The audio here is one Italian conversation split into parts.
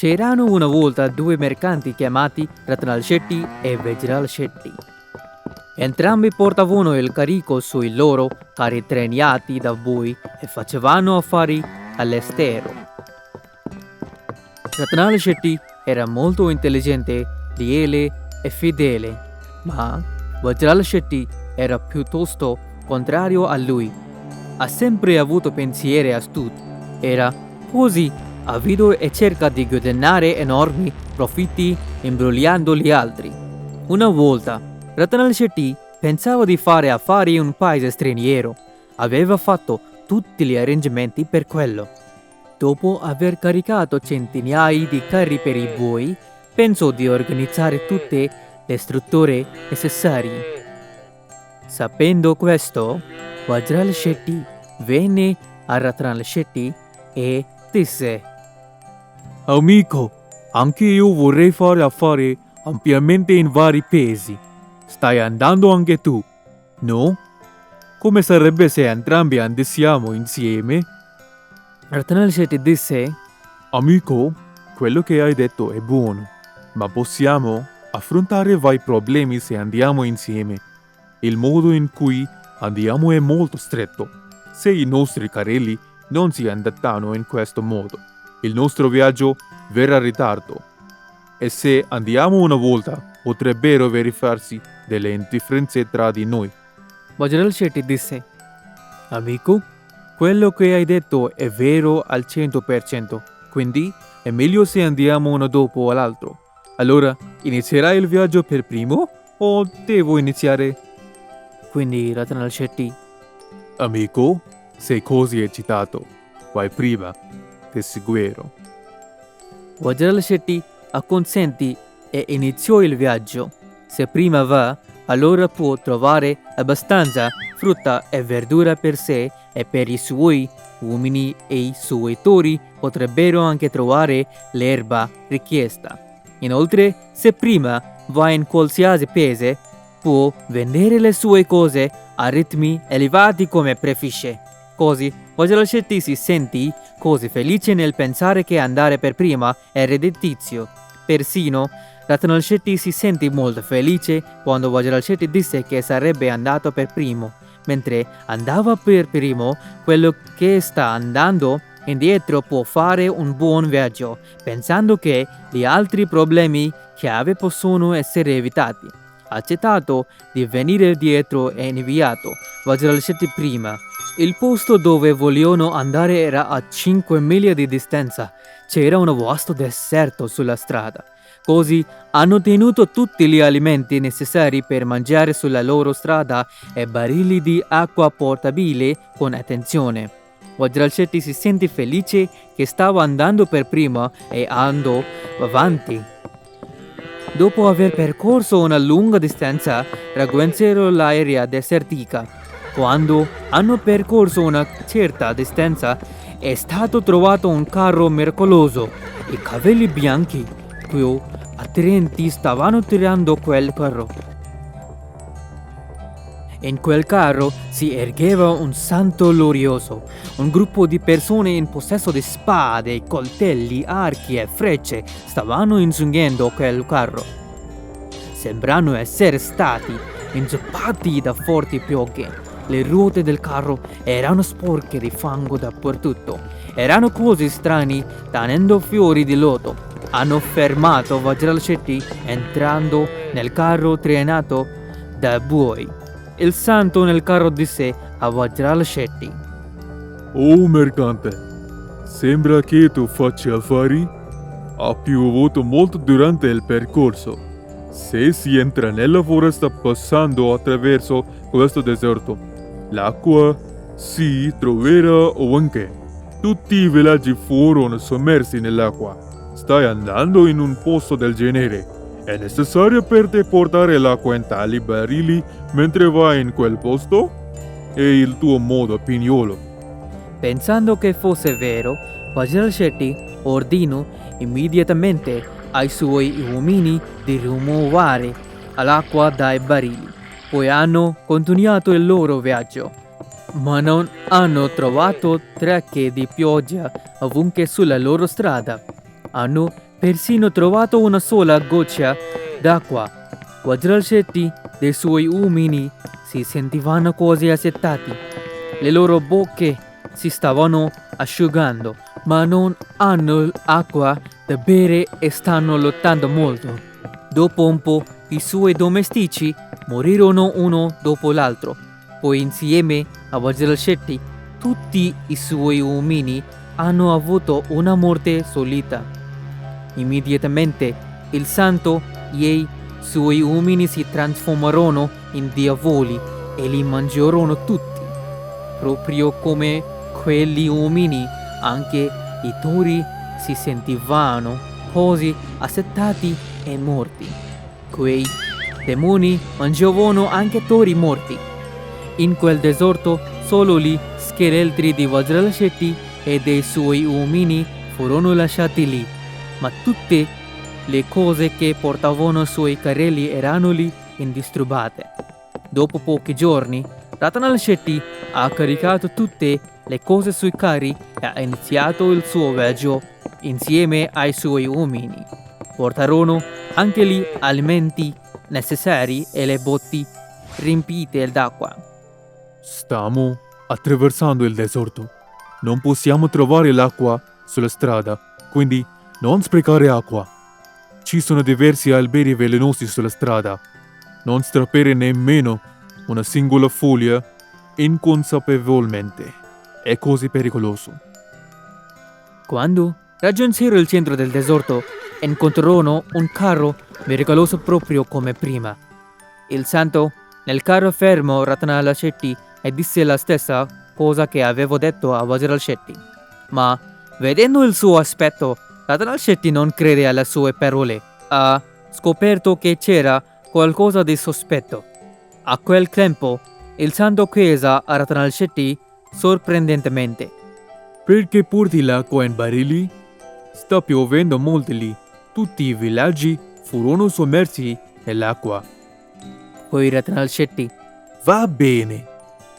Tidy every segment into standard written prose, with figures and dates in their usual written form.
C'erano una volta due mercanti chiamati Ratnal Shetty e Vajral Shetty. Entrambi portavano il carico sui loro carri trainati da bui e facevano affari all'estero. Ratnal Shetty era molto intelligente, leale e fedele, ma Vajral Shetty era piuttosto contrario a lui. Ha sempre avuto pensieri astuti, era così avido e cerca di guadagnare enormi profitti imbrogliando gli altri. Una volta Ratnal Shetty pensava di fare affari in un paese straniero. Aveva fatto tutti gli arrangiamenti per quello. Dopo aver caricato centinaia di carri per i buoi, pensò di organizzare tutte le strutture necessarie. Sapendo questo, Vajral Shetty venne a Ratnal Shetty e disse: Amico, anche io vorrei fare affari ampiamente in vari paesi. Stai andando anche tu, no? Come sarebbe se entrambi andassimo insieme? Ratnal Shetty disse: Amico, quello che hai detto è buono, ma possiamo affrontare vari problemi se andiamo insieme. Il modo in cui andiamo è molto stretto. Se i nostri carrelli non si adattano in questo modo, il nostro viaggio verrà in ritardo. E se andiamo una volta, potrebbero verificarsi delle differenze tra di noi. Vajral Shetty disse: Amico, quello che hai detto è vero al 100%, quindi è meglio se andiamo uno dopo l'altro. Allora, inizierai il viaggio per primo o devo iniziare? Quindi Ratnal Shetty: Amico, sei così eccitato. Vai prima, ti seguirò. Vajral Shetty acconsentì e iniziò il viaggio. Se prima va, allora può trovare abbastanza frutta e verdura per sé e per i suoi uomini, e i suoi tori potrebbero anche trovare l'erba richiesta. Inoltre, se prima va in qualsiasi paese, può vendere le sue cose a ritmi elevati come preferisce. Così Vajral Shetty si sentì così felice nel pensare che andare per prima è redditizio. Persino Ratnal Shetty si sentì molto felice quando Vajral Shetty disse che sarebbe andato per primo. Mentre andava per primo, quello che sta andando indietro può fare un buon viaggio, pensando che gli altri problemi chiave possono essere evitati. Ha accettato di venire dietro e inviato Vajral Shetty prima. Il posto dove volevano andare era a 5 miglia di distanza. C'era un vasto deserto sulla strada. Così hanno tenuto tutti gli alimenti necessari per mangiare sulla loro strada e barili di acqua portabile con attenzione. Vajral Shetty si sentì felice che stava andando per prima e andò avanti. Dopo aver percorso una lunga distanza, raggiunsero l'area desertica. Quando hanno percorso una certa distanza, è stato trovato un carro miracoloso. I capelli bianchi più attraenti stavano tirando quel carro. In quel carro si ergeva un santo glorioso. Un gruppo di persone in possesso di spade, coltelli, archi e frecce stavano inseguendo quel carro. Sembrano essere stati inzuppati da forti piogge. Le ruote del carro erano sporche di fango dappertutto. Erano così strani, tenendo fiori di loto. Hanno fermato Vajral Shetty entrando nel carro trainato da buoi. Il santo nel carro disse a Vajral Shetty: Oh mercante, sembra che tu faccia affari? Ha piovuto molto durante il percorso. Se si entra nella foresta passando attraverso questo deserto, l'acqua si troverà ovunque. Tutti i villaggi furono sommersi nell'acqua. Stai andando in un posto del genere. È necessario per te portare l'acqua in tali barili mentre vai in quel posto? È il tuo modo, pignolo. Pensando che fosse vero, Vajral Shetty ordinò immediatamente ai suoi uomini di rimuovere l'acqua dai barili. Poi hanno continuato il loro viaggio, ma non hanno trovato tracce di pioggia ovunque sulla loro strada. hanno persino trovato una sola goccia d'acqua. Vajral Shetty e i suoi uomini si sentivano quasi assettati. Le loro bocche si stavano asciugando, ma non hanno acqua da bere e stanno lottando molto. Dopo un po' i suoi domestici morirono uno dopo l'altro. Poi insieme a Vajral Shetty tutti i suoi uomini hanno avuto una morte solita. Immediatamente il santo e i suoi uomini si trasformarono in diavoli e li mangiarono tutti. Proprio come quegli uomini, anche i tori si sentivano così assettati e morti. Quei demoni mangiavano anche tori morti. In quel deserto solo gli scheletri di Vajral Shetty e dei suoi uomini furono lasciati lì, ma tutte le cose che portavano sui carrelli erano lì indisturbate. Dopo pochi giorni, Ratanal Shetty ha caricato tutte le cose sui carri e ha iniziato il suo viaggio insieme ai suoi uomini. Portarono anche gli alimenti necessari e le botti riempite d'acqua. Stiamo attraversando il deserto. Non possiamo trovare l'acqua sulla strada, quindi non sprecare acqua. Ci sono diversi alberi velenosi sulla strada. Non strappare nemmeno una singola foglia inconsapevolmente. È così pericoloso. Quando raggiunsero il centro del deserto, incontrarono un carro miracoloso proprio come prima. Il santo nel carro fermò Ratanal Shetty e disse la stessa cosa che avevo detto a Vajral Shetty. Ma vedendo il suo aspetto, Ratanal Shetty non crede alle sue parole. Ha scoperto che c'era qualcosa di sospetto. A quel tempo, il santo chiese a Ratanal Shetty sorprendentemente: Perché porti l'acqua in barili? Sta piovendo molto lì. Tutti i villaggi furono sommersi nell'acqua. Poi Ratanal Shetty: Va bene.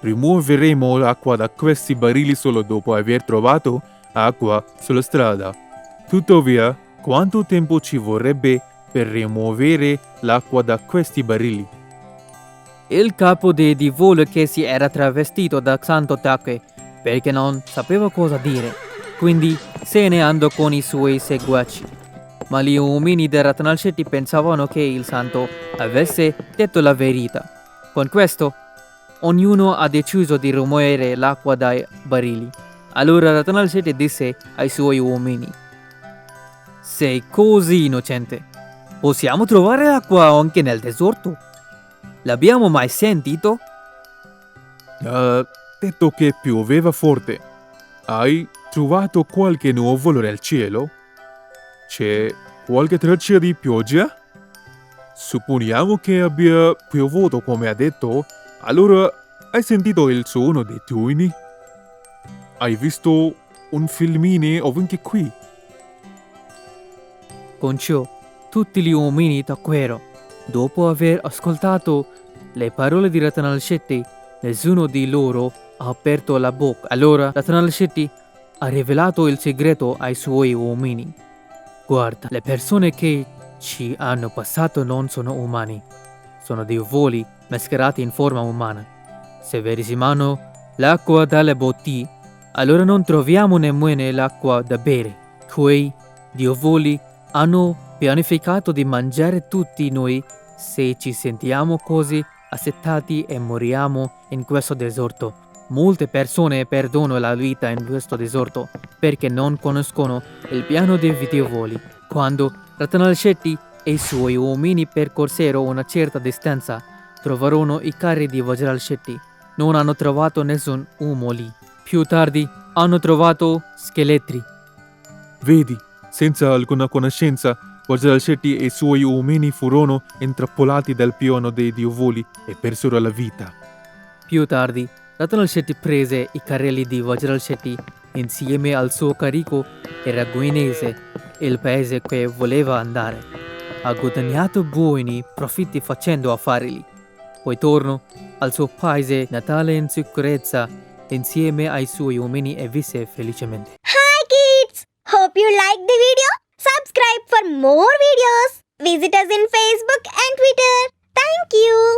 Rimuoveremo l'acqua da questi barili solo dopo aver trovato acqua sulla strada. Tuttavia, quanto tempo ci vorrebbe per rimuovere l'acqua da questi barili? il capo dei diavoli che si era travestito da santo tacque perché non sapeva cosa dire, quindi se ne andò con i suoi seguaci. Ma gli uomini di Ratanal Shetty pensavano che il santo avesse detto la verità. Con questo, ognuno ha deciso di rimuovere l'acqua dai barili. Allora Ratanal Shetty disse ai suoi uomini: sei così innocente. Possiamo trovare acqua anche nel deserto? L'abbiamo mai sentito? Ha detto che pioveva forte. Hai trovato qualche nuvolo nel cielo? C'è qualche traccia di pioggia? Supponiamo che abbia piovuto come ha detto. Allora, hai sentito il suono dei tuoni? Hai visto un fulmine ovunque qui? Con ciò, tutti gli uomini tacquero. Dopo aver ascoltato le parole di Ratanal Shetty, nessuno di loro ha aperto la bocca. Allora Ratanal Shetty ha rivelato il segreto ai suoi uomini. Guarda, le persone che ci hanno passato non sono umani. Sono diavoli mascherati in forma umana. Se verissimano l'acqua dalle bottiglie, allora non troviamo nemmeno l'acqua da bere. Quei diavoli hanno pianificato di mangiare tutti noi se ci sentiamo così assettati e moriamo in questo deserto. Molte persone perdono la vita in questo deserto perché non conoscono il piano dei diavoli. Quando Ratanal Shetty e i suoi uomini percorsero una certa distanza, trovarono i carri di Vajral Shetty. Non hanno trovato nessun uomo lì. Più tardi hanno trovato scheletri. Vedi, senza alcuna conoscenza, Vajral Shetty e i suoi uomini furono intrappolati dal piano dei diavoli e persero la vita. Più tardi, Ratanal Shetty prese i carrelli di Vajral Shetty insieme al suo carico e Raguinese, il paese che voleva andare. Ha guadagnato buoni profitti facendo affari lì. Poi tornò al suo paese natale in sicurezza insieme ai suoi uomini e visse felicemente. Hi kids! Hope you liked the video. Subscribe for more videos. Visit us in Facebook and Twitter. Thank you.